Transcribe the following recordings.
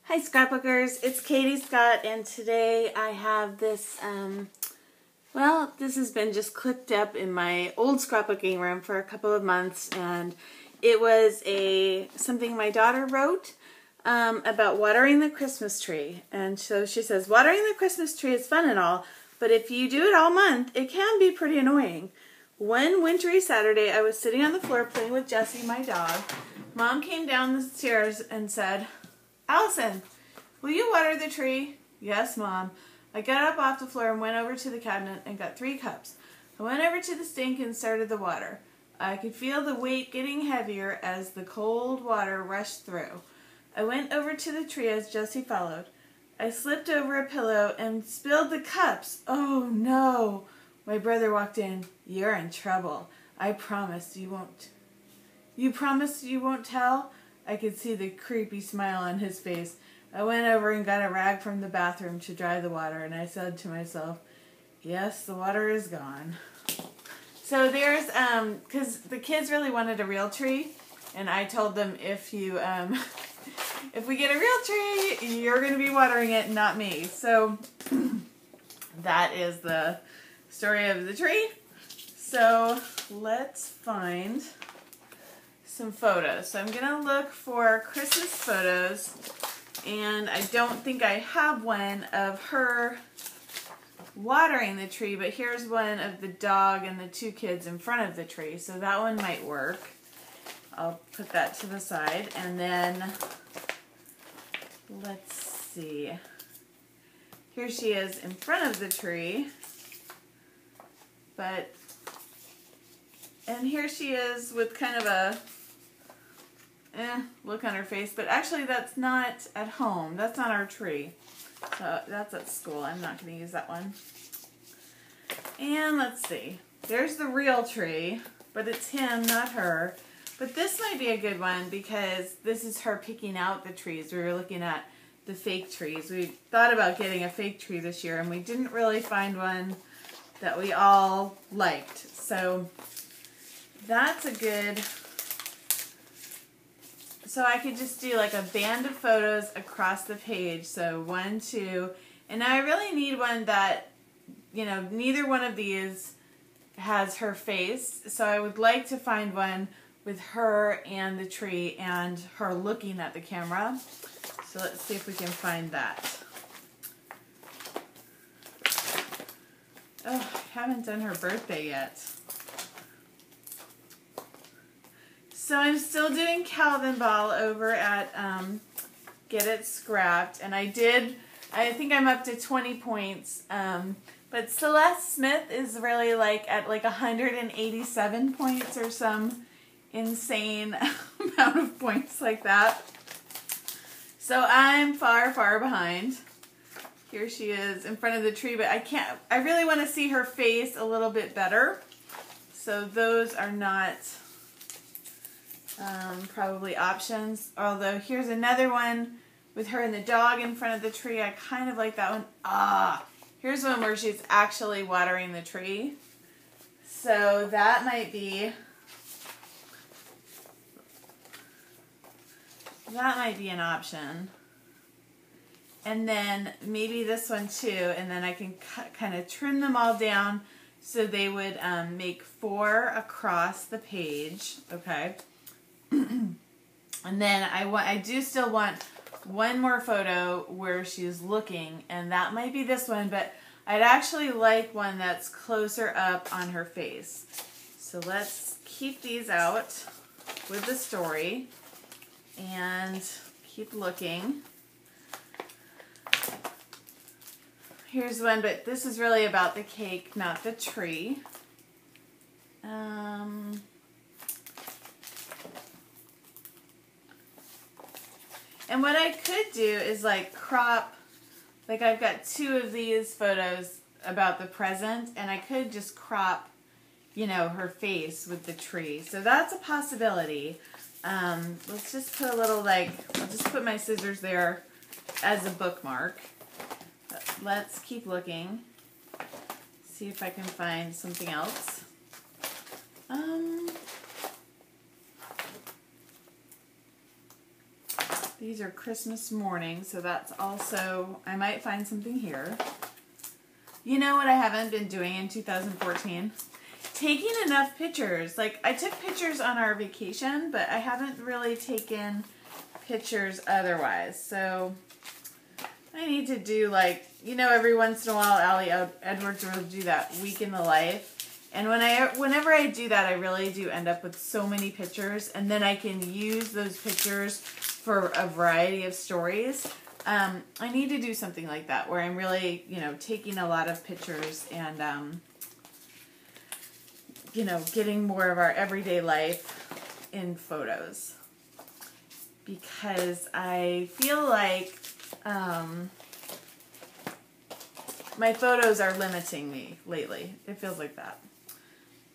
Hi Scrapbookers, it's Katie Scott, and today I have this, this has been just clipped up in my old scrapbooking room for a couple of months, and it was something my daughter wrote about watering the Christmas tree. And so she says, watering the Christmas tree is fun and all, but if you do it all month, it can be pretty annoying. One wintry Saturday, I was sitting on the floor playing with Jessie, my dog. Mom came down the stairs and said, Allison, will you water the tree? Yes, Mom. I got up off the floor and went over to the cabinet and got 3 cups. I went over to the sink and started the water. I could feel the weight getting heavier as the cold water rushed through. I went over to the tree as Jessie followed. I slipped over a pillow and spilled the cups. Oh, no. My brother walked in. You're in trouble. I promise you won't. You promise you won't tell? I could see the creepy smile on his face. I went over and got a rag from the bathroom to dry the water, and I said to myself, yes, the water is gone. So there's, because the kids really wanted a real tree, and I told them if you, if we get a real tree, you're going to be watering it, not me. So that is the story of the tree. So let's find some photos. So I'm going to look for Christmas photos, and I don't think I have one of her watering the tree, but here's one of the dog and the 2 kids in front of the tree, so that one might work. I'll put that to the side, and then let's see. Here she is in front of the tree, and here she is with kind of a look on her face, but actually that's not at home. That's not our tree. So that's at school. I'm not going to use that one. And let's see. There's the real tree, but it's him, not her. But this might be a good one because this is her picking out the trees. We were looking at the fake trees. We thought about getting a fake tree this year, and we didn't really find one that we all liked. So that's a good... So I could just do like a band of photos across the page. So 1, 2, and I really need one that, you know, neither one of these has her face. So I would like to find one with her and the tree and her looking at the camera. So let's see if we can find that. Oh, I haven't done her birthday yet. So I'm still doing Calvin Ball over at Get It Scrapped, and I think I'm up to 20 points, but Celeste Smith is really at 187 points or some insane amount of points like that. So I'm far, far behind. Here she is in front of the tree, but I really want to see her face a little bit better. So those are not... probably options. Although here's another one with her and the dog in front of the tree. I kind of like that one. Here's one where she's actually watering the tree. So that might be an option. And then maybe this one too, and then I can kind of trim them all down so they would make 4 across the page. Okay. And then I do still want one more photo where she's looking, and that might be this one, but I'd actually like one that's closer up on her face. So let's keep these out with the story and keep looking. Here's one, but this is really about the cake, not the tree. And what I could do is crop, I've got 2 of these photos about the present, and I could just crop, you know, her face with the tree. So that's a possibility. Let's just put a little I'll just put my scissors there as a bookmark. Let's keep looking. See if I can find something else. These are Christmas morning, so that's also, I might find something here. You know what I haven't been doing in 2014? Taking enough pictures. Like, I took pictures on our vacation, but I haven't really taken pictures otherwise. So I need to do, like, you know, every once in a while Allie Edwards will do that week in the life. And whenever I do that, I really do end up with so many pictures, and then I can use those pictures for a variety of stories. I need to do something like that where I'm really, you know, taking a lot of pictures and you know, getting more of our everyday life in photos, because I feel like my photos are limiting me lately. It feels like that.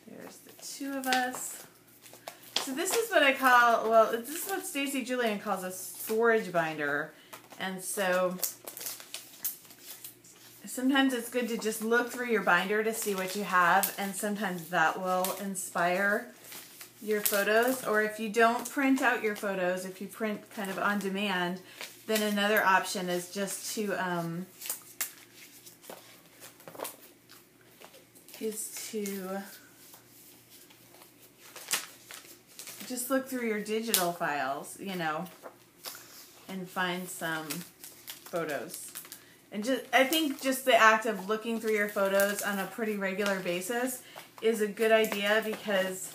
There's the two of us. So this is what I call, well, this is what Stacy Julian calls a storage binder. And so sometimes it's good to just look through your binder to see what you have, and sometimes that will inspire your photos. Or if you don't print out your photos, if you print kind of on demand, then another option is just to just look through your digital files, you know, and find some photos. And just, I think just the act of looking through your photos on a pretty regular basis is a good idea, because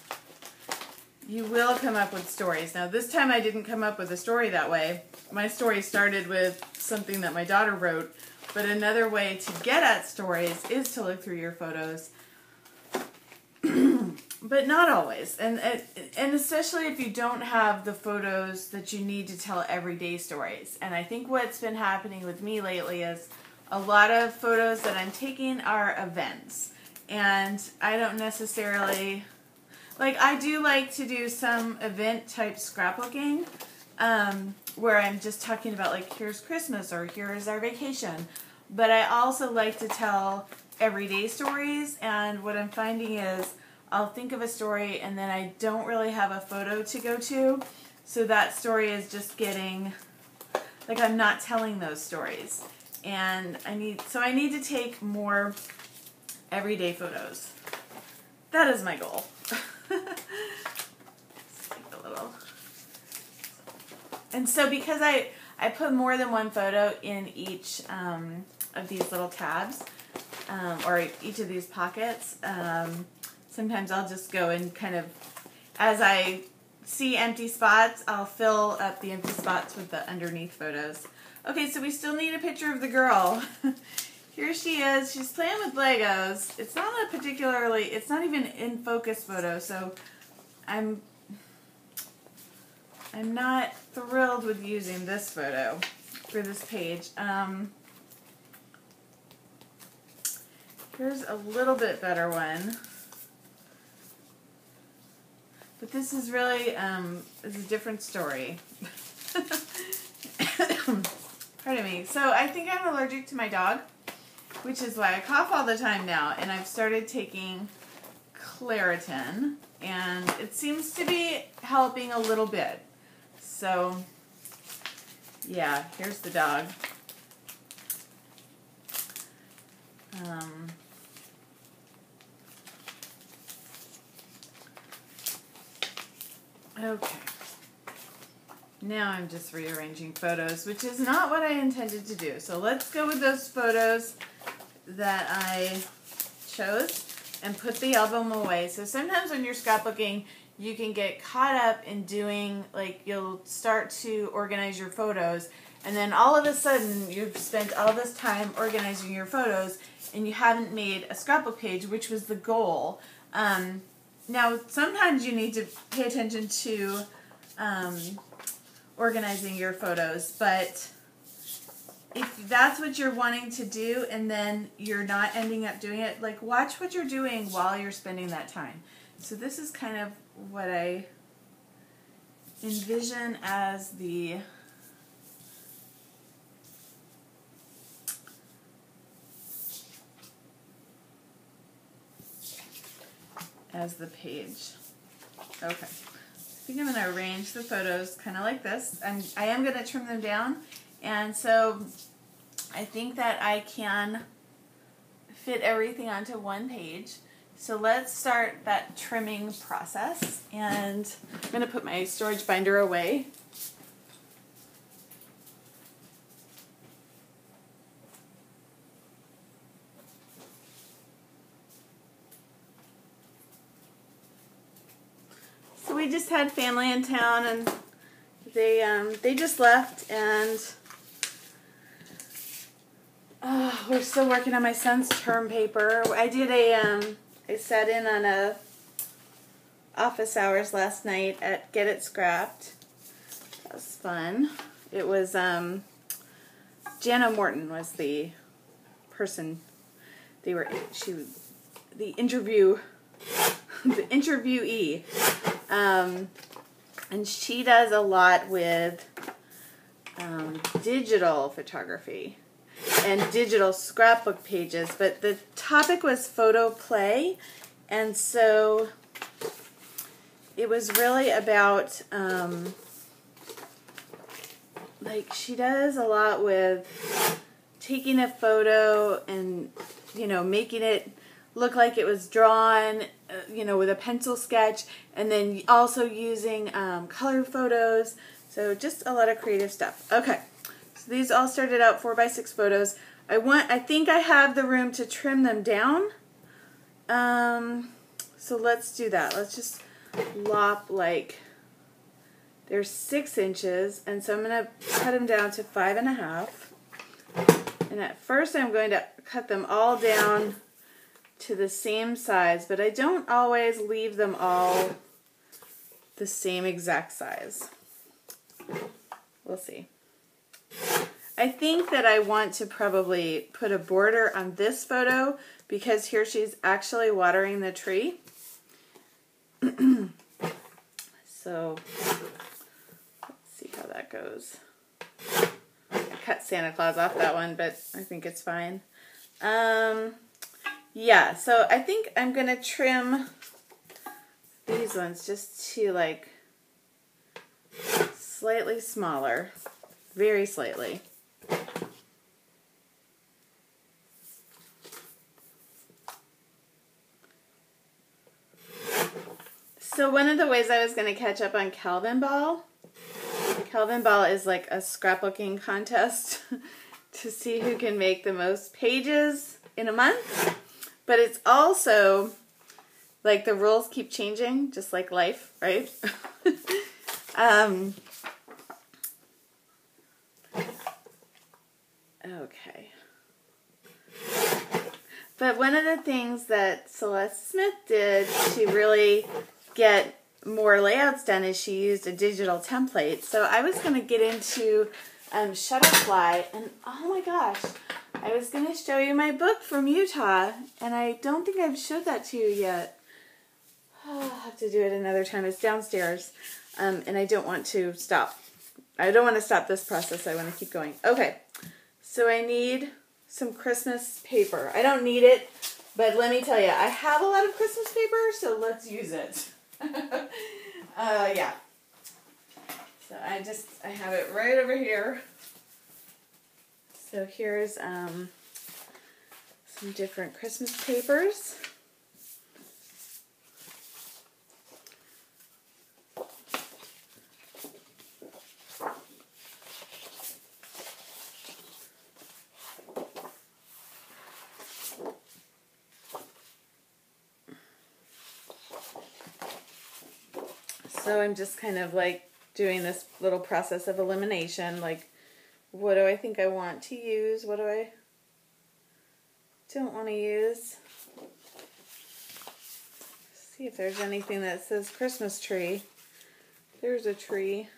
you will come up with stories. Now, this time I didn't come up with a story that way. My story started with something that my daughter wrote, but another way to get at stories is to look through your photos. But not always, and especially if you don't have the photos that you need to tell everyday stories. And I think what's been happening with me lately is a lot of photos that I'm taking are events, and I don't necessarily, like, I do like to do some event type scrapbooking, where I'm just talking about, like, here's Christmas or here's our vacation, but I also like to tell everyday stories. And what I'm finding is I'll think of a story and then I don't really have a photo to go to, so that story is just getting, like, I'm not telling those stories, and I need to take more everyday photos. That is my goal. Let's take a little. And so because I put more than one photo in each of these little tabs, or each of these pockets, sometimes I'll just go and kind of, as I see empty spots, I'll fill up the empty spots with the underneath photos. Okay, so we still need a picture of the girl. Here she is. She's playing with Legos. It's not a particularly, it's not even in focus photo, so I'm not thrilled with using this photo for this page. Here's a little bit better one. But this is really, it's a different story. Pardon me. So I think I'm allergic to my dog, which is why I cough all the time now. And I've started taking Claritin, and it seems to be helping a little bit. So, yeah, here's the dog. Okay. Now I'm just rearranging photos, which is not what I intended to do. So let's go with those photos that I chose and put the album away. So sometimes when you're scrapbooking, you can get caught up in doing, like, you'll start to organize your photos, and then all of a sudden you've spent all this time organizing your photos and you haven't made a scrapbook page, which was the goal. Now, sometimes you need to pay attention to organizing your photos, but if that's what you're wanting to do and then you're not ending up doing it, like, watch what you're doing while you're spending that time. So this is kind of what I envision as the page. Okay. think I'm going to arrange the photos kind of like this. I am going to trim them down, and so I think that I can fit everything onto one page. So let's start that trimming process, and I'm going to put my storage binder away. So we just had family in town, and they just left, and we're still working on my son's term paper. I sat in on a office hours last night at Get It Scrapped. That was fun. It was Jana Morton was the person. The interviewee. And she does a lot with digital photography and digital scrapbook pages, but the topic was photo play, and so it was really about like, she does a lot with taking a photo and, you know, making it look like it was drawn, you know, with a pencil sketch, and then also using color photos. So just a lot of creative stuff. Okay, so these all started out 4x6 photos. I think I have the room to trim them down. So let's do that. Let's just lop, like, they're 6 inches, and so I'm going to cut them down to 5.5. And at first I'm going to cut them all down to the same size, but I don't always leave them all the same exact size. We'll see. I think that I want to probably put a border on this photo because here she's actually watering the tree. So let's see how that goes. I cut Santa Claus off that one, but I think it's fine. Yeah, so I think I'm going to trim these ones just to, like, slightly smaller. Very slightly. So one of the ways I was going to catch up on Calvin Ball is like a scrapbooking contest to see who can make the most pages in a month. But it's also, like, the rules keep changing, just like life, right? Okay. But one of the things that Celeste Smith did to really get more layouts done is she used a digital template. So I was going to get into Shutterfly, and oh my gosh, I was going to show you my book from Utah, and I don't think I've showed that to you yet. Oh, I'll have to do it another time. It's downstairs, and I don't want to stop. I don't want to stop this process. I want to keep going. Okay, so I need some Christmas paper. I don't need it, but let me tell you, I have a lot of Christmas paper, so let's use it. Yeah. So I have it right over here. So here's some different Christmas papers. So I'm just kind of like doing this little process of elimination, like, what do I think I want to use? What do I don't want to use? See if there's anything that says Christmas tree. There's a tree.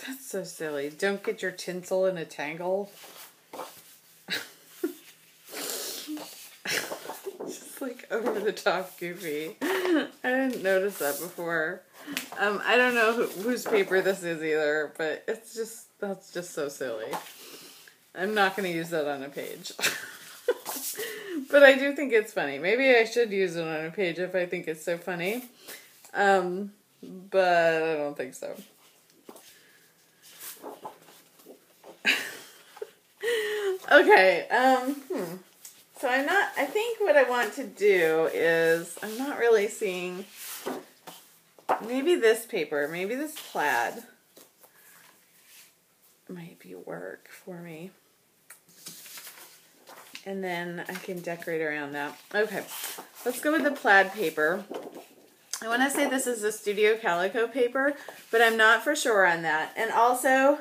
That's so silly. Don't get your tinsel in a tangle. Just like over the top goofy. I didn't notice that before. I don't know whose paper this is either, but that's just so silly. I'm not going to use that on a page. But I do think it's funny. Maybe I should use it on a page if I think it's so funny. But I don't think so. Okay, so I think what I want to do is, I'm not really seeing, maybe this paper, maybe this plaid might be work for me. And then I can decorate around that. Okay, let's go with the plaid paper. I want to say this is a Studio Calico paper, but I'm not for sure on that. And also,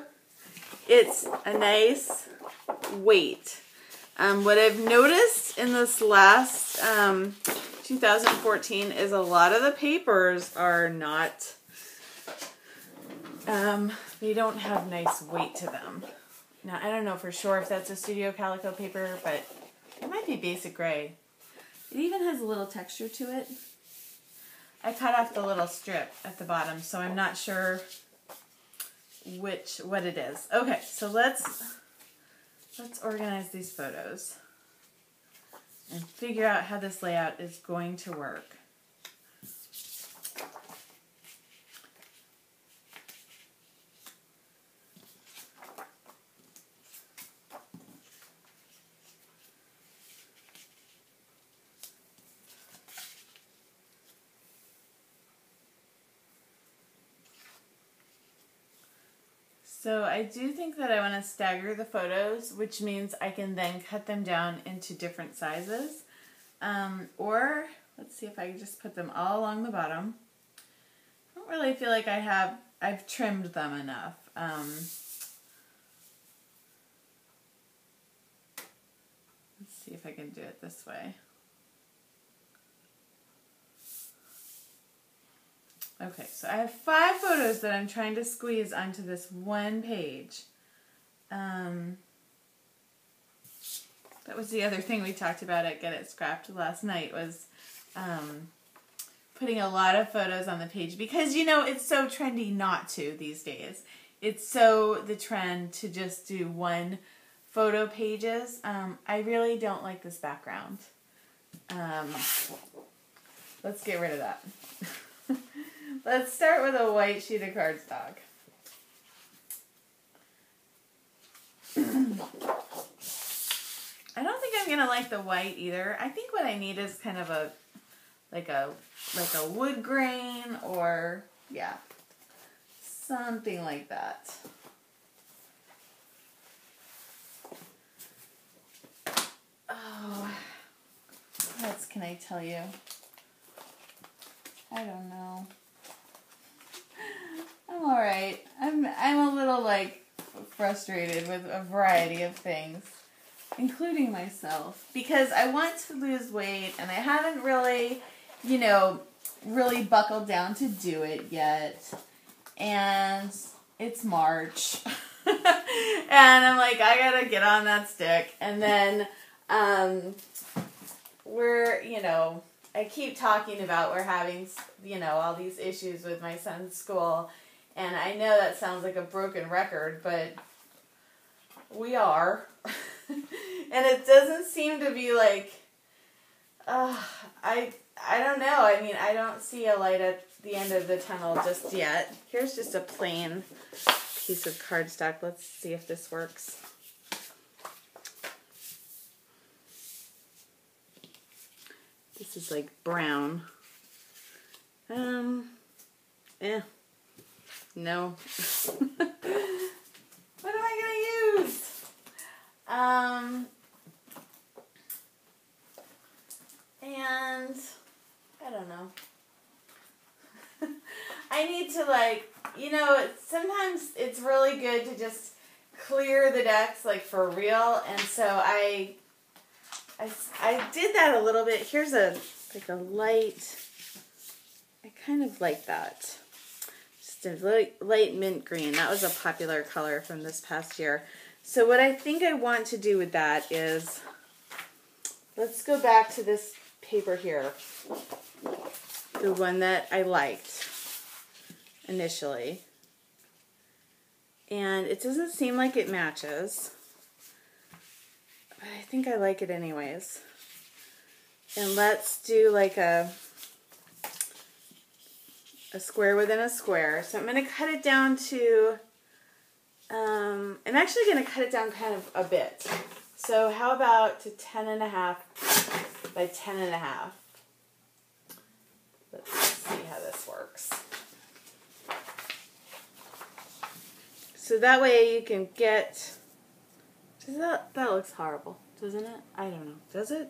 it's a nice weight. What I've noticed in this last 2014 is a lot of the papers are not, they don't have nice weight to them. Now, I don't know for sure if that's a Studio Calico paper, but it might be basic gray. It even has a little texture to it. I cut off the little strip at the bottom, so I'm not sure what it is. Okay, so let's organize these photos and figure out how this layout is going to work. So I do think that I want to stagger the photos, which means I can then cut them down into different sizes. Or, let's see if I can just put them all along the bottom. I don't really feel like I've trimmed them enough. Let's see if I can do it this way. Okay, so I have 5 photos that I'm trying to squeeze onto this one page. That was the other thing we talked about at Get It Scrapped last night, was putting a lot of photos on the page, because, you know, it's so trendy not to these days. It's so the trend to just do one photo pages. I really don't like this background. Let's get rid of that. Let's start with a white sheet of cardstock. I don't think I'm gonna like the white either. I think what I need is kind of a like a wood grain, or yeah, something like that. Oh, what else can I tell you? I don't know. I'm alright. I'm a little, like, frustrated with a variety of things, including myself, because I want to lose weight, and I haven't really, you know, really buckled down to do it yet, and it's March, and I'm like, I gotta get on that stick, and then, you know, I keep talking about we're having, you know, all these issues with my son's school, and I know that sounds like a broken record, but we are. And it doesn't seem to be like, I don't know. I mean, I don't see a light at the end of the tunnel just yet. Here's just a plain piece of cardstock. Let's see if this works. This is like brown. No. What am I gonna use? And I don't know. I need to, like, you know, sometimes it's really good to just clear the decks, like, for real, and so I did that a little bit. Here's like a light, I kind of like that. Just a light mint green. That was a popular color from this past year. So what I think I want to do with that is, let's go back to this paper here. The one that I liked initially. And it doesn't seem like it matches. but I think I like it anyways. And let's do like a square within a square. So I'm going to cut it down to, I'm actually going to cut it down kind of a bit. So how about to 10.5 by 10.5? Let's see how this works. So that way you can get, that looks horrible, doesn't it? I don't know. Does it?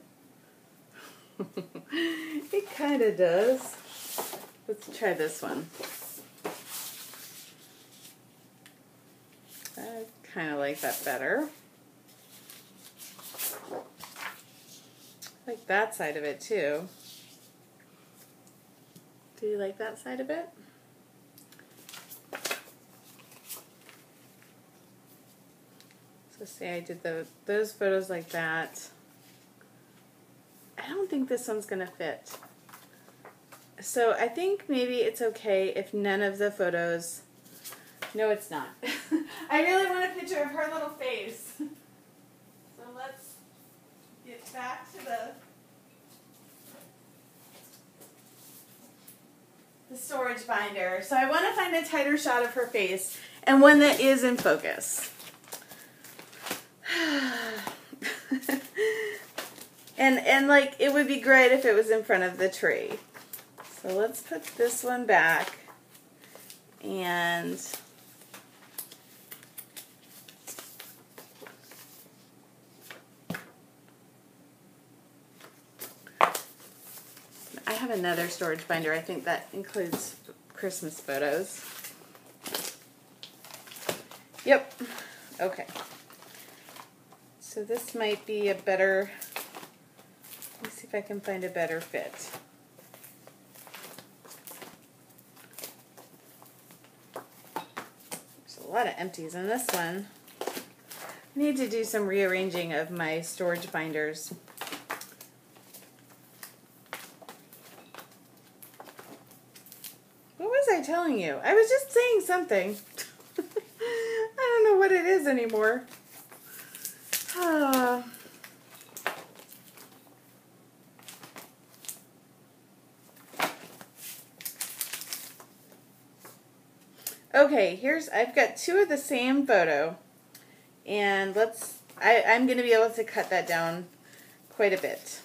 It kind of does. Let's try this one. I kind of like that better. I like that side of it too. Do you like that side of it? So say I did those photos like that. I don't think this one's going to fit. So I think maybe it's okay if none of the photos... No, it's not. I really want a picture of her little face. So let's get back to the storage binder. So I want to find a tighter shot of her face and one that is in focus. And like, it would be great if it was in front of the tree. So let's put this one back, and I have another storage binder. I think that includes Christmas photos. Yep. Okay. So this might be a better, let me see if I can find a better fit. There's a lot of empties in this one. I need to do some rearranging of my storage binders. What was I telling you? I was just saying something. I don't know what it is anymore. Okay, I've got two of the same photo, and I'm going to be able to cut that down quite a bit.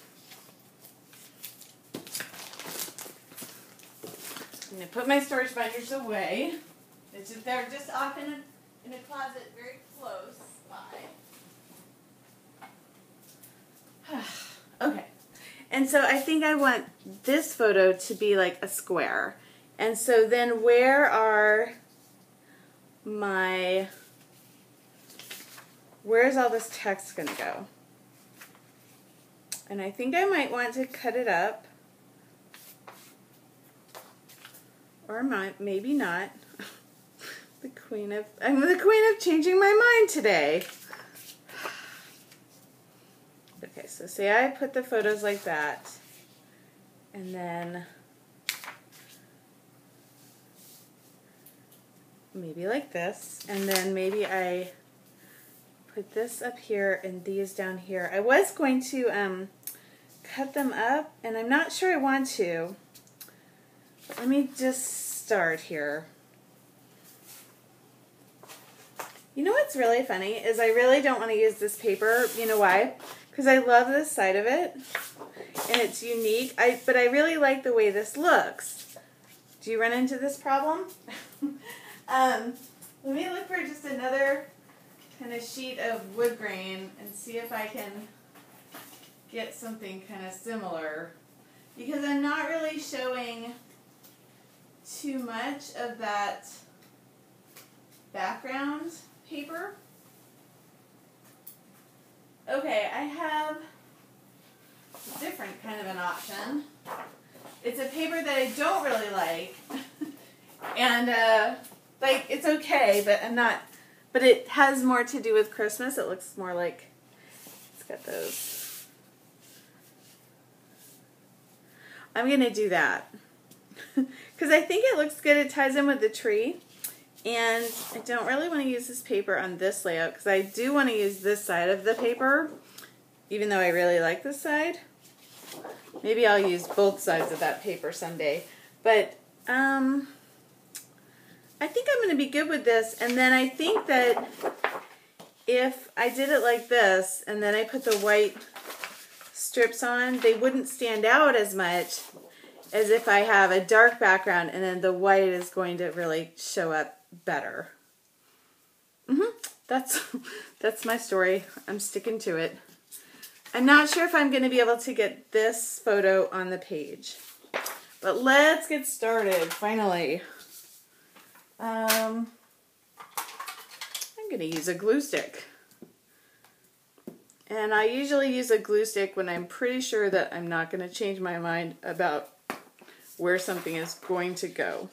I'm going to put my storage binders away. They're just off in a closet very close by. Okay, and so I think I want this photo to be like a square. And so then where's all this text going to go? And I think I might want to cut it up, or maybe not. I'm the queen of changing my mind today. Okay, so say I put the photos like that, and then maybe like this, and then maybe I put this up here and these down here. I was going to cut them up, and I'm not sure I want to. But let me just start here. You know what's really funny is I really don't want to use this paper. You know why? Because I love this side of it, and it's unique. But I really like the way this looks. Do you run into this problem? Let me look for just another kind of sheet of wood grain and see if I can get something kind of similar. Because I'm not really showing too much of that background paper. Okay, I have a different kind of an option. It's a paper that I don't really like. And, like, it's okay, but it has more to do with Christmas. It looks more like, it's got those. I'm going to do that. Because I think it looks good. It ties in with the tree. And I don't really want to use this paper on this layout because I do want to use this side of the paper even though I really like this side. Maybe I'll use both sides of that paper someday. But I think I'm going to be good with this. And then I think that if I did it like this, and then I put the white strips on, they wouldn't stand out as much as if I have a dark background and then the white is going to really show up better. That's my story. I'm sticking to it. I'm not sure if I'm going to be able to get this photo on the page. But let's get started, finally. I'm going to use a glue stick. And I usually use a glue stick when I'm pretty sure that I'm not going to change my mind about where something is going to go.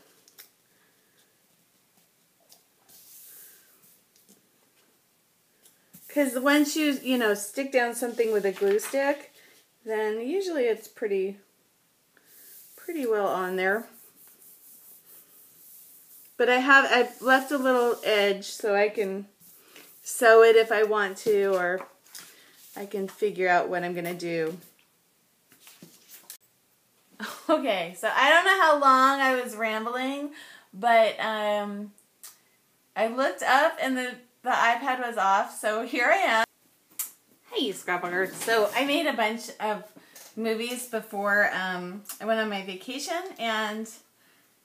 Because once you stick down something with a glue stick, then usually it's pretty well on there. But I've left a little edge so I can sew it if I want to, or I can figure out what I'm going to do. Okay, so I don't know how long I was rambling, but I looked up and the iPad was off, so here I am. Hey, Scrapbookers. So I made a bunch of movies before I went on my vacation, and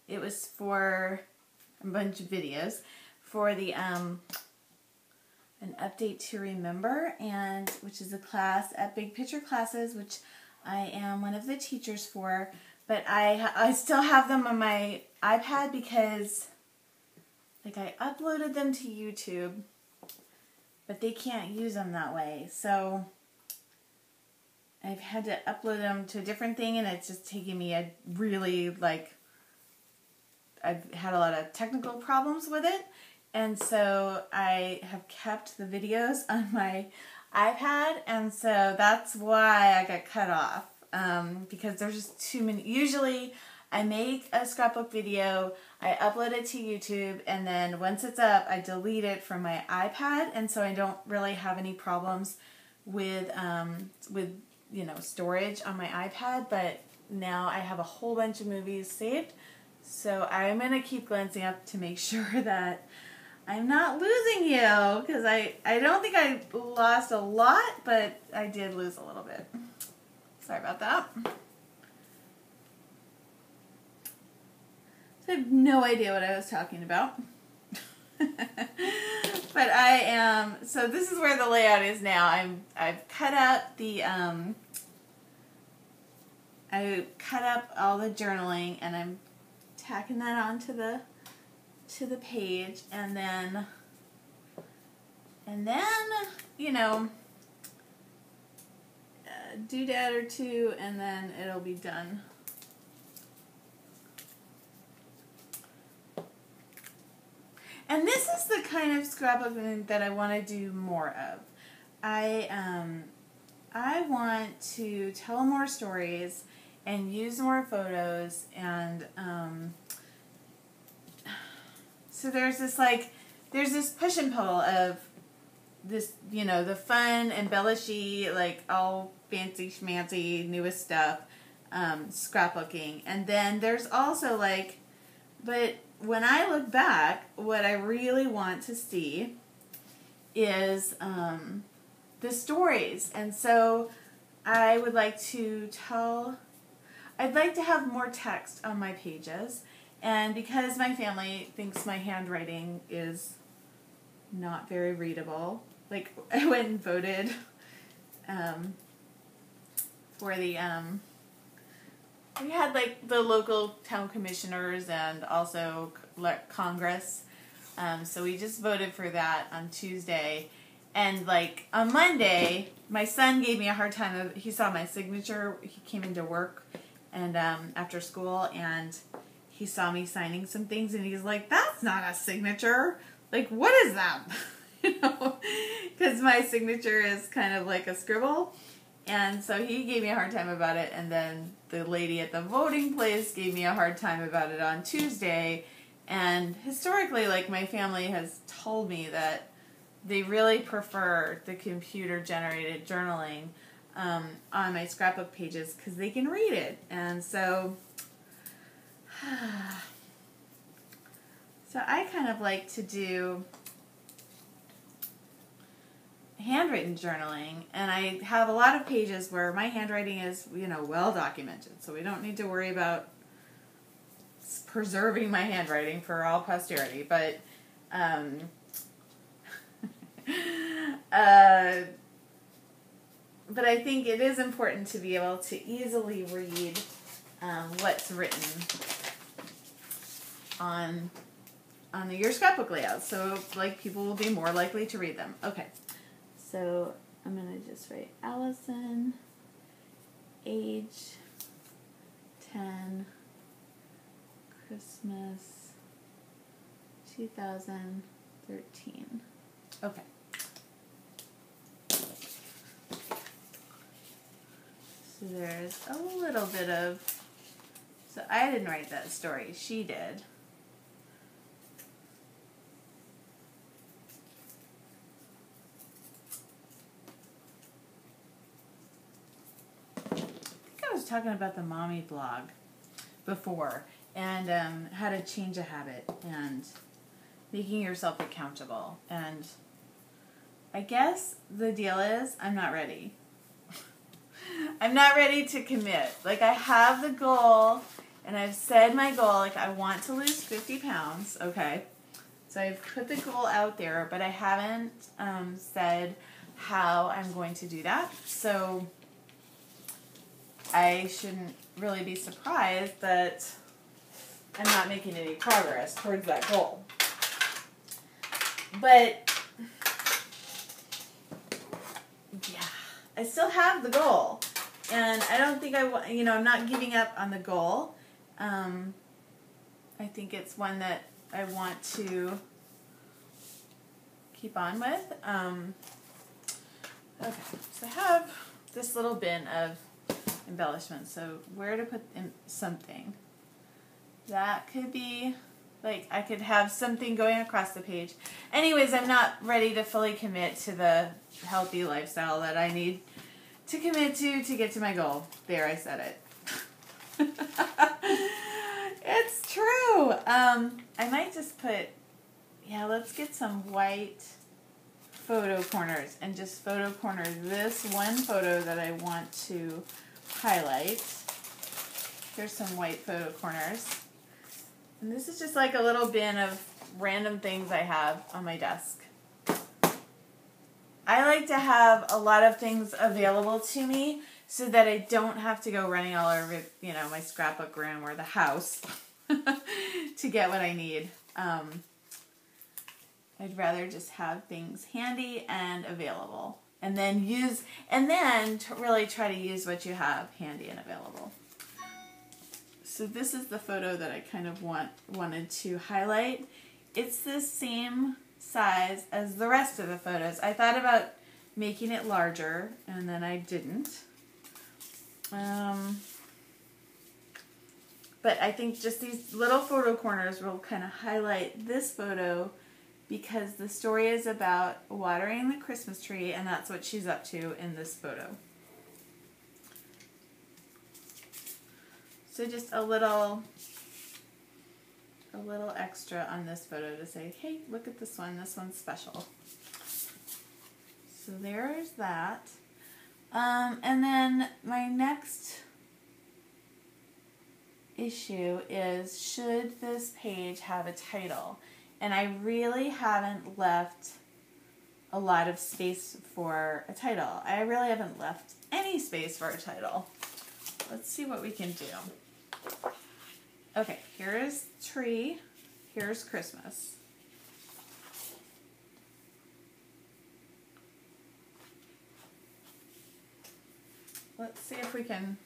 it was for a bunch of videos for the an update to remember, and which is a class at Big Picture Classes, which I am one of the teachers for. But I still have them on my iPad because I uploaded them to YouTube, but they can't use them that way. So I've had to upload them to a different thing, and it's just taking me a really, I've had a lot of technical problems with it. And so I have kept the videos on my iPad, and so that's why I got cut off. Because there's just too many. Usually I make a scrapbook video, I upload it to YouTube, and then once it's up, I delete it from my iPad, and so I don't really have any problems with storage on my iPad. But now I have a whole bunch of movies saved, so I'm going to keep glancing up to make sure that I'm not losing you, because I don't think I lost a lot, but I did lose a little bit. Sorry about that. So I have no idea what I was talking about. But I am, so this is where the layout is now. I've cut up the I cut up all the journaling, and I'm tacking that onto the page, and then doodad or two, and then it'll be done. And this is the kind of scrapbooking that I want to do more of. I want to tell more stories and use more photos, and so there's this push and pull of this, the fun, embellishy, all fancy schmancy, newest stuff, scrapbooking. And then there's also but when I look back, what I really want to see is the stories. And so I would like to I'd like to have more text on my pages. And because my family thinks my handwriting is not very readable, I went and voted for the, we had the local town commissioners and also Congress, so we just voted for that on Tuesday. And on Monday, my son gave me a hard time. He saw my signature. He came into work and after school, and he saw me signing some things, and he's like, "That's not a signature. What is that?" Because my signature is kind of like a scribble. And so he gave me a hard time about it, and then the lady at the voting place gave me a hard time about it on Tuesday. And historically, my family has told me that they really prefer the computer-generated journaling on my scrapbook pages because they can read it. And so, so I kind of like to do handwritten journaling, and I have a lot of pages where my handwriting is, you know, well documented, so we don't need to worry about preserving my handwriting for all posterity, but but I think it is important to be able to easily read what's written on your scrapbook layout, so like people will be more likely to read them. Okay, so I'm gonna just write Allison, age 10, Christmas 2013. Okay. So there's a little bit of, so I didn't write that story, she did. I think I was talking about the mommy blog before, and how to change a habit and making yourself accountable. And I guess the deal is I'm not ready. I'm not ready to commit. Like, I have the goal, and I've said my goal, like I want to lose 50 pounds, okay? So I've put the goal out there, but I haven't said how I'm going to do that. So I shouldn't really be surprised that I'm not making any progress towards that goal. But yeah, I still have the goal, and I don't think I'm not giving up on the goal. I think it's one that I want to keep on with. Okay, so I have this little bin of embellishments. So where to put something? That could be, like, I could have something going across the page. Anyways, I'm not ready to fully commit to the healthy lifestyle that I need to commit to get to my goal. There, I said it. It's true. I might just put, yeah, let's get some white photo corners and just photo corner this one photo that I want to highlight. Here's some white photo corners. And this is just like a little bin of random things I have on my desk. I like to have a lot of things available to me so that I don't have to go running all over, you know, my scrapbook room or the house to get what I need. I'd rather just have things handy and available, and then really try to use what you have handy and available. So this is the photo that I kind of wanted to highlight. It's the same size as the rest of the photos. I thought about making it larger, and then I didn't. But I think just these little photo corners will kind of highlight this photo, because the story is about watering the Christmas tree, and that's what she's up to in this photo. So just a little extra on this photo to say, hey, look at this one. This one's special. So there's that. And then my next issue is, should this page have a title? And I really haven't left a lot of space for a title. I really haven't left any space for a title. Let's see what we can do. Okay, here's tree, here's Christmas. Let's see if we can,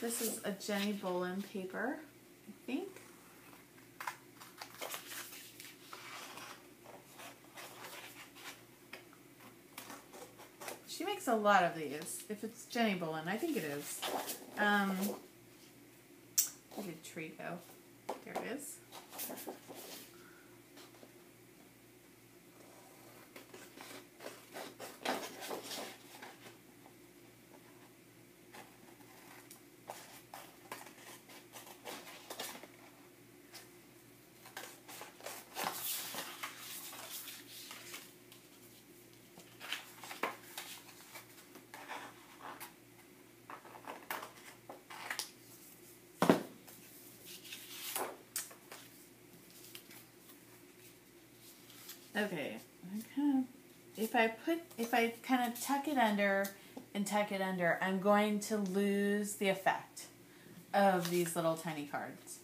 this is a Jenny Bolin paper, I think. She makes a lot of these. If it's Jenny Bolin, I think it is. Where did tree go? There it is. Okay, if I kind of tuck it under and tuck it under, I'm going to lose the effect of these little tiny cards.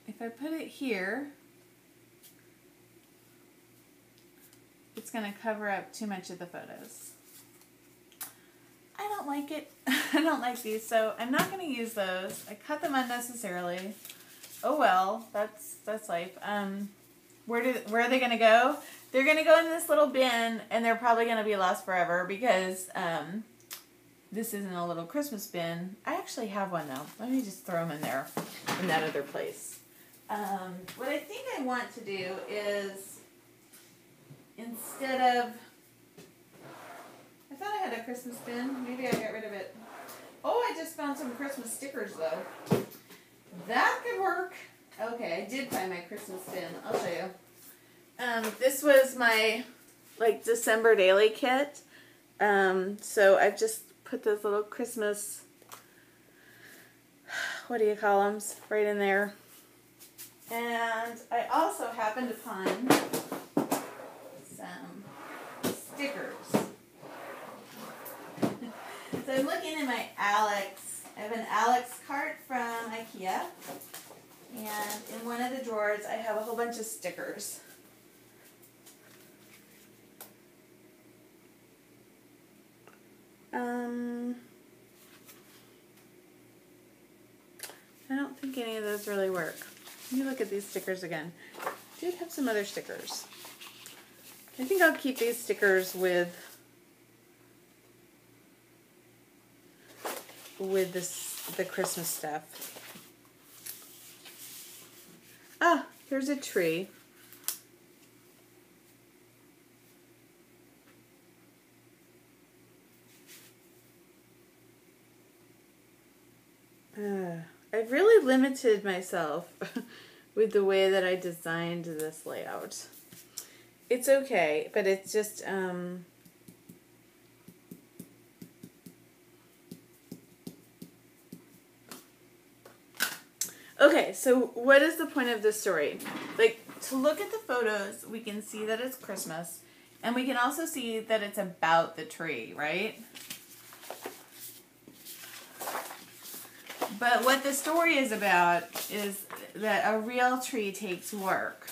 If I put it here, it's going to cover up too much of the photos. I don't like it. I don't like these, so I'm not going to use those. I cut them unnecessarily. Oh well, that's life. Where are they going to go? They're going to go in this little bin, and they're probably going to be lost forever because this isn't a little Christmas bin. I actually have one though. Let me just throw them in there, in that other place. What I think I want to do is, instead of, I thought I had a Christmas bin. Maybe I got rid of it. Oh, I just found some Christmas stickers though. That could work. Okay, I did find my Christmas bin. I'll show you. This was my December daily kit. So I've just put those little Christmas, what do you call them, right in there. And I also happened upon some stickers. So I'm looking in my Alex. I have an Alex cart from IKEA. And in one of the drawers, I have a whole bunch of stickers. I don't think any of those really work. Let me look at these stickers again. I did have some other stickers. I think I'll keep these stickers with the Christmas stuff. Ah, here's a tree. I've really limited myself with the way that I designed this layout. It's okay, but it's just, okay, so what is the point of this story? Like, to look at the photos, we can see that it's Christmas, and we can also see that it's about the tree, right? But what the story is about is that a real tree takes work.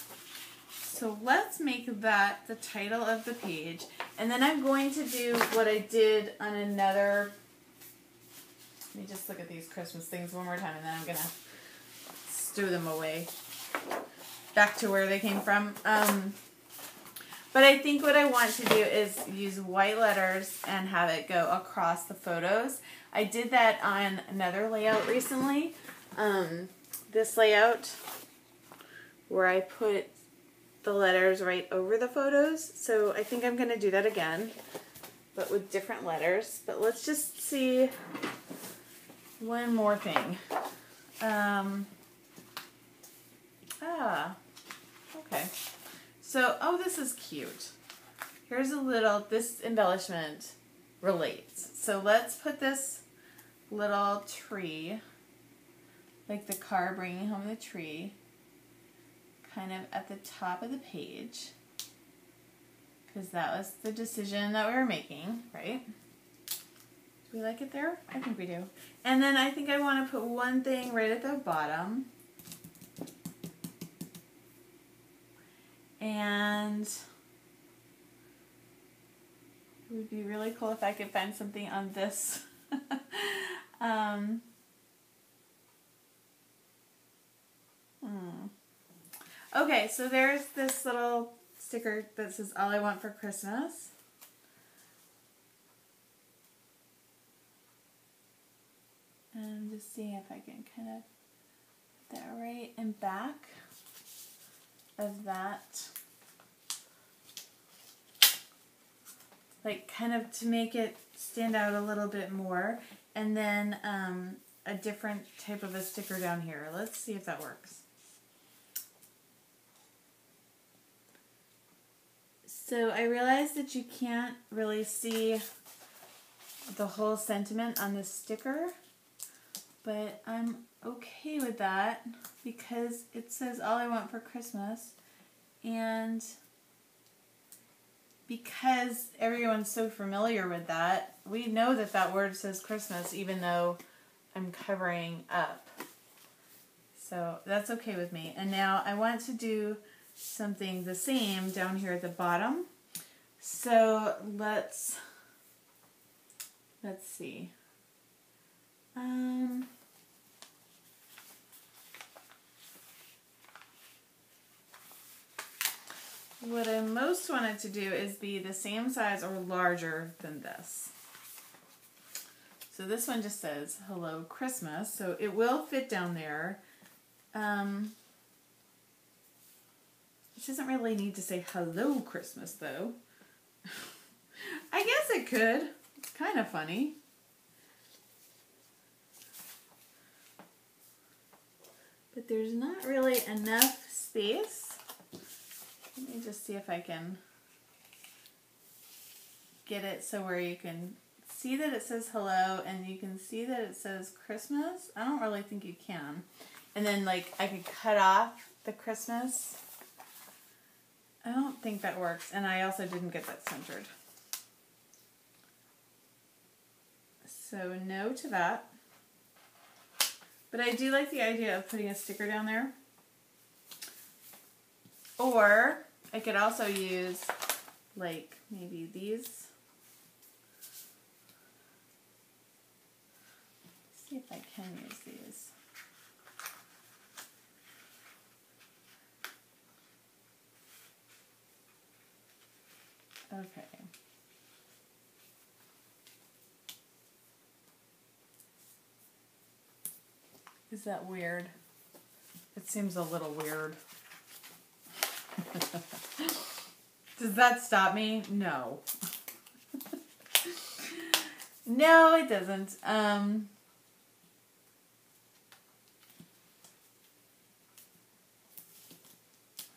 So let's make that the title of the page. And then I'm going to do what I did on another. Let me just look at these Christmas things one more time, and then I'm going to stow them away back to where they came from. But I think what I want to do is use white letters and have it go across the photos. I did that on another layout recently. This layout where I put the letters right over the photos. So I think I'm going to do that again, but with different letters. But let's just see one more thing. Okay. So, oh, this is cute. Here's a little, this embellishment relates. So let's put this little tree, like the car bringing home the tree, kind of at the top of the page, because that was the decision that we were making, right? Do we like it there? I think we do. And then I think I want to put one thing right at the bottom. And it would be really cool if I could find something on this. Okay, so there's this little sticker that says all I want for Christmas. And I'm just seeing if I can kind of put that right in back of that. Like kind of to make it stand out a little bit more. And then a different type of a sticker down here. Let's see if that works. So I realized that you can't really see the whole sentiment on this sticker, but I'm okay with that because it says all I want for Christmas, and because everyone's so familiar with that, we know that that word says Christmas even though I'm covering up. So that's okay with me. And now I want to do something the same down here at the bottom. So let's see. What I most wanted to do is be the same size or larger than this. So this one just says Hello Christmas, so it will fit down there. It doesn't really need to say Hello Christmas though. I guess it could. It's kind of funny. But there's not really enough space. Let me just see if I can get it so where you can see that it says hello and you can see that it says Christmas. I don't really think you can. And then like I could cut off the Christmas. I don't think that works. And I also didn't get that centered. So no to that. But I do like the idea of putting a sticker down there. Or I could also use like maybe these. Let's see if I can use these. Okay. Is that weird? It seems a little weird. Does that stop me? No. No, it doesn't.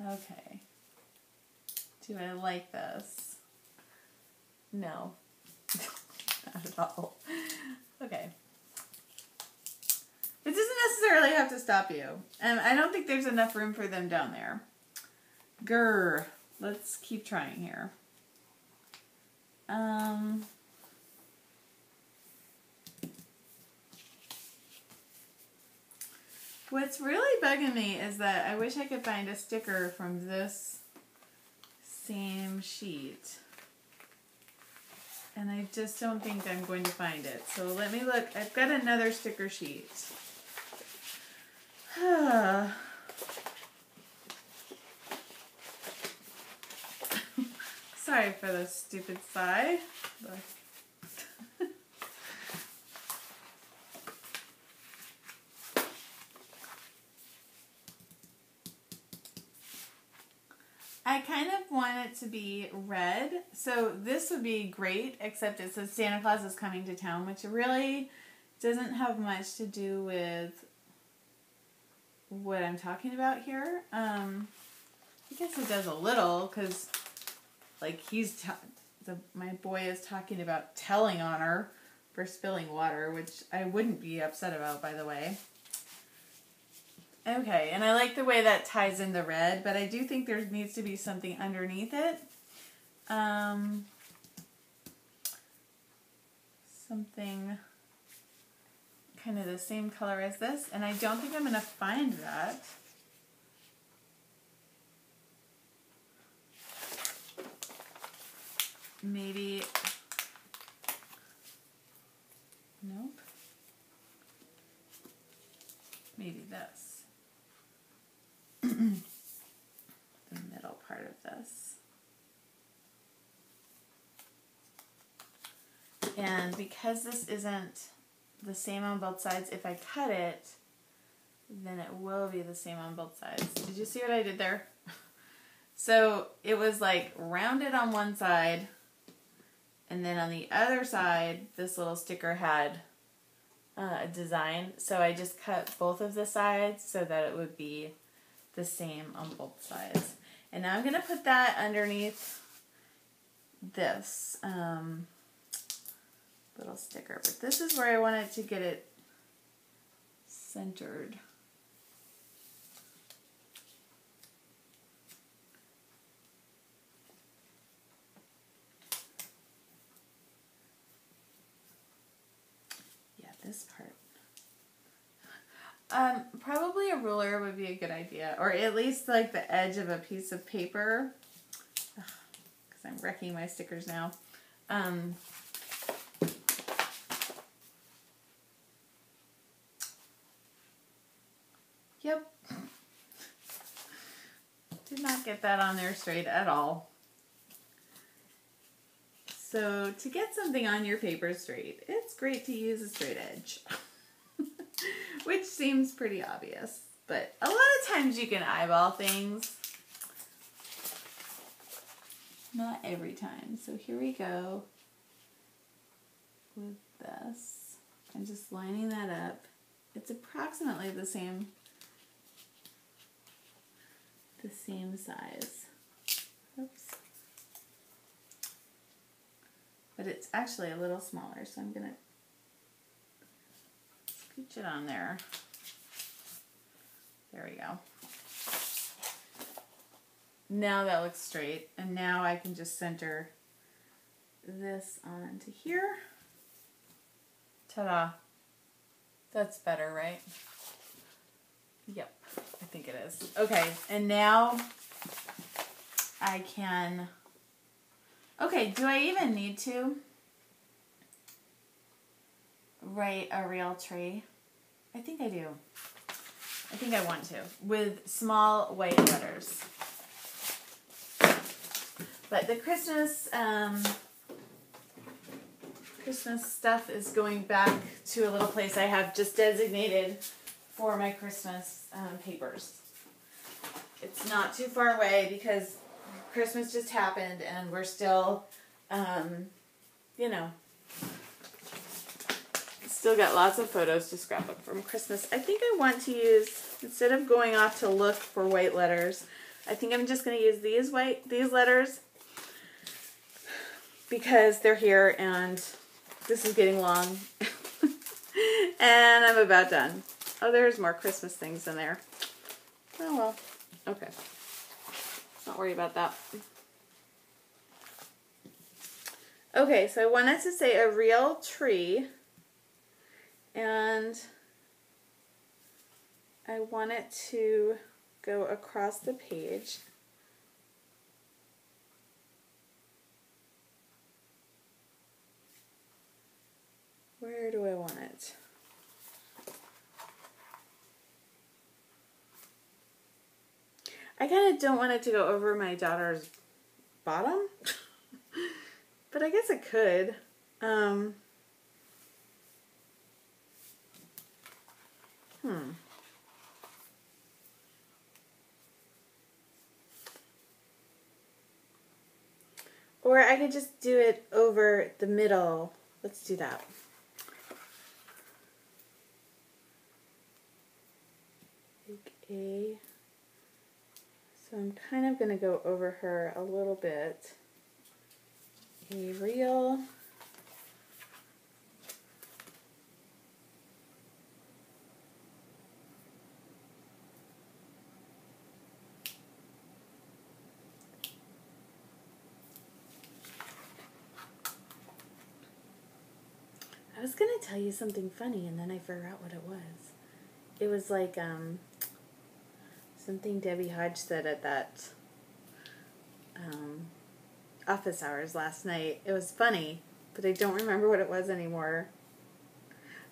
Okay. Do I like this? No. Not at all. Okay. It doesn't necessarily have to stop you. And I don't think there's enough room for them down there. Grr. Let's keep trying here. What's really bugging me is that I wish I could find a sticker from this same sheet. And I just don't think I'm going to find it. So let me look. I've got another sticker sheet. Sorry for the stupid sigh. I kind of want it to be red, so this would be great, except it says Santa Claus is coming to town, which really doesn't have much to do with what I'm talking about here. I guess it does a little, because like my boy is talking about telling on her for spilling water, which I wouldn't be upset about, by the way. Okay, and I like the way that ties in the red, but I do think there needs to be something underneath it. Something kind of the same color as this, and I don't think I'm going to find that. Maybe, nope. Maybe this. The middle part of this. And because this isn't the same on both sides, if I cut it, then it will be the same on both sides. Did you see what I did there? So it was like rounded on one side, and then on the other side, this little sticker had a design. So I just cut both of the sides so that it would be the same on both sides. And now I'm going to put that underneath this. little sticker. But this is where I wanted to get it centered. Yeah, this part. Probably a ruler would be a good idea, or at least like the edge of a piece of paper, because I'm wrecking my stickers now. Yep. Did not get that on there straight at all. So to get something on your paper straight, it's great to use a straight edge. Which seems pretty obvious, but a lot of times you can eyeball things. Not every time. So here we go with this. I'm just lining that up. It's approximately the same size. Oops. But it's actually a little smaller, so I'm going to scooch it on there. There we go. Now that looks straight, and now I can just center this onto here. Ta-da. That's better, right? Yep, I think it is. Okay, and now I can... Okay, do I even need to write a real tree? I think I do. I think I want to, with small white letters. But the Christmas stuff is going back to a little place I have just designated for my Christmas papers. It's not too far away because Christmas just happened and we're still, you know, still got lots of photos to scrapbook from Christmas. I think I want to use, instead of going off to look for white letters, I think I'm just going to use these letters because they're here and this is getting long and I'm about done. Oh, there's more Christmas things in there. Oh well, okay. Not worry about that. Okay, so I wanted to say a real tree, and I want it to go across the page. Where do I want it? I kind of don't want it to go over my daughter's bottom, but I guess it could. Or I could just do it over the middle. Let's do that. Big A. So I'm kind of going to go over her a little bit. A real I was going to tell you something funny and then I forgot what it was. It was like something Debbie Hodge said at that office hours last night. It was funny, but I don't remember what it was anymore.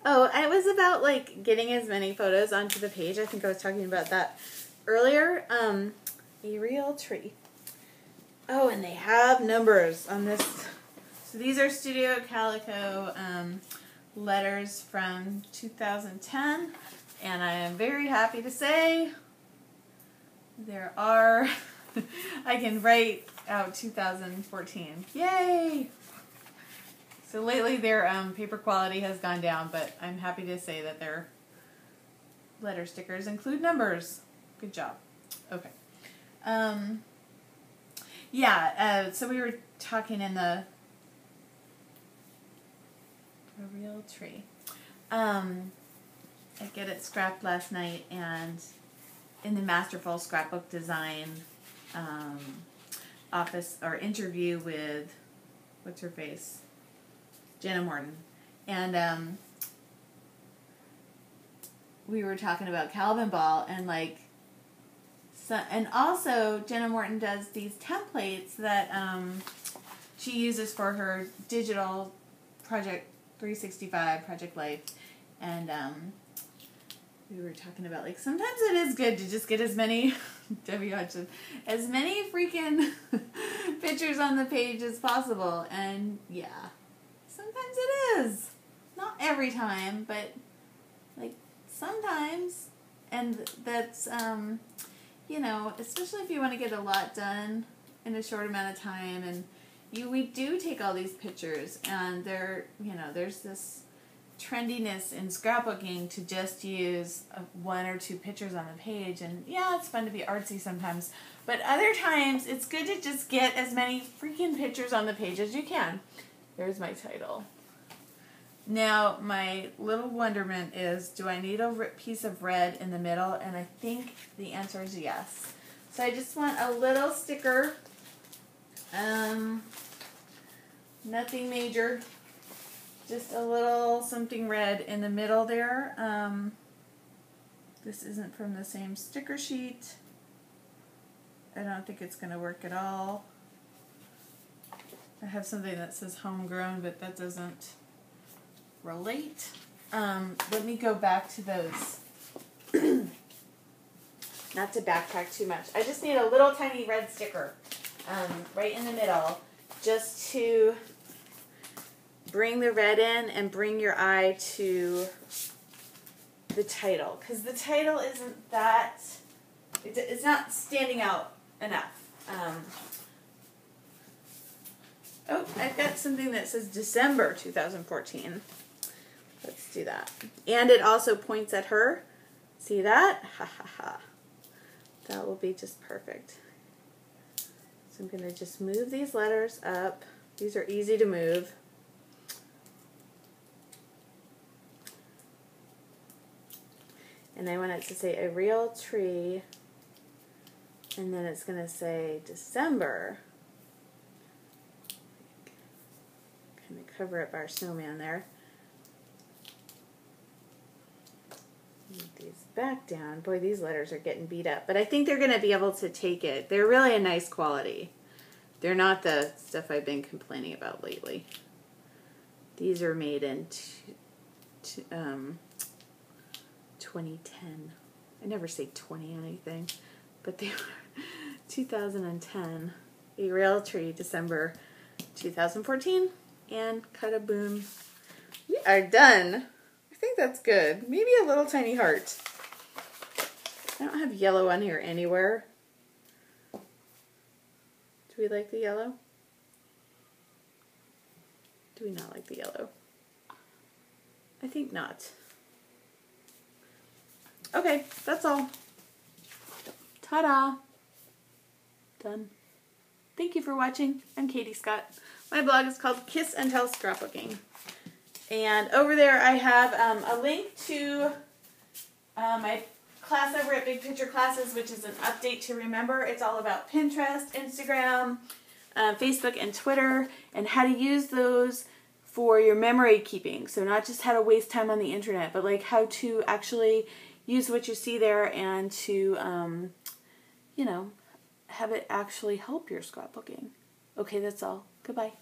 Oh, it was about like getting as many photos onto the page. I think I was talking about that earlier. A real tree. Oh, and they have numbers on this. So these are Studio Calico letters from 2010, and I am very happy to say there are, I can write out 2014. Yay! So lately their paper quality has gone down, but I'm happy to say that their letter stickers include numbers. Good job. Okay. Yeah, so we were talking in the A real tree. I get it scrapped last night, and in the Masterful Scrapbook Design office or interview with, what's her face? Jenna Morton. And we were talking about Calvin Ball, and like, so, and also Jenna Morton does these templates that she uses for her digital Project 365, Project Life, and we were talking about, like, sometimes it is good to just get as many, Debbie Hodgson, as many freaking pictures on the page as possible, and yeah, sometimes it is. Not every time, but, like, sometimes, and that's, you know, especially if you want to get a lot done in a short amount of time, and we do take all these pictures, and there, you know, there's this trendiness in scrapbooking to just use one or two pictures on the page, and yeah, it's fun to be artsy sometimes, but other times it's good to just get as many freaking pictures on the page as you can. There's my title. Now, my little wonderment is, do I need a piece of red in the middle? And I think the answer is yes. So I just want a little sticker. Nothing major. Just a little something red in the middle there. This isn't from the same sticker sheet. I don't think it's going to work at all. I have something that says homegrown, but that doesn't relate. Let me go back to those. Not to backtrack too much. I just need a little tiny red sticker right in the middle, just to bring the red in and bring your eye to the title, because the title isn't that, it's not standing out enough. Oh, I've got something that says December 2014. Let's do that. And it also points at her. See that? Ha ha ha. That will be just perfect. So I'm going to just move these letters up. These are easy to move. And I want it to say a real tree. And then it's going to say December. Kind of cover up our snowman there. Move these back down. Boy, these letters are getting beat up. But I think they're going to be able to take it. They're really a nice quality. They're not the stuff I've been complaining about lately. These are made in 2010. I never say 20 anything, but they were 2010. A real tree, December 2014, and cut-a-boom. We are done. I think that's good. Maybe a little tiny heart. I don't have yellow on here anywhere. Do we like the yellow? Do we not like the yellow? I think not. Okay, that's all. Ta-da! Done. Thank you for watching. I'm Katie Scott. My blog is called Kiss and Tell Scrapbooking. And over there I have a link to my class over at Big Picture Classes, which is an update to remember. It's all about Pinterest, Instagram, Facebook, and Twitter, and how to use those for your memory keeping. So not just how to waste time on the internet, but like how to actually use what you see there and to, you know, have it actually help your scrapbooking. Okay, that's all. Goodbye.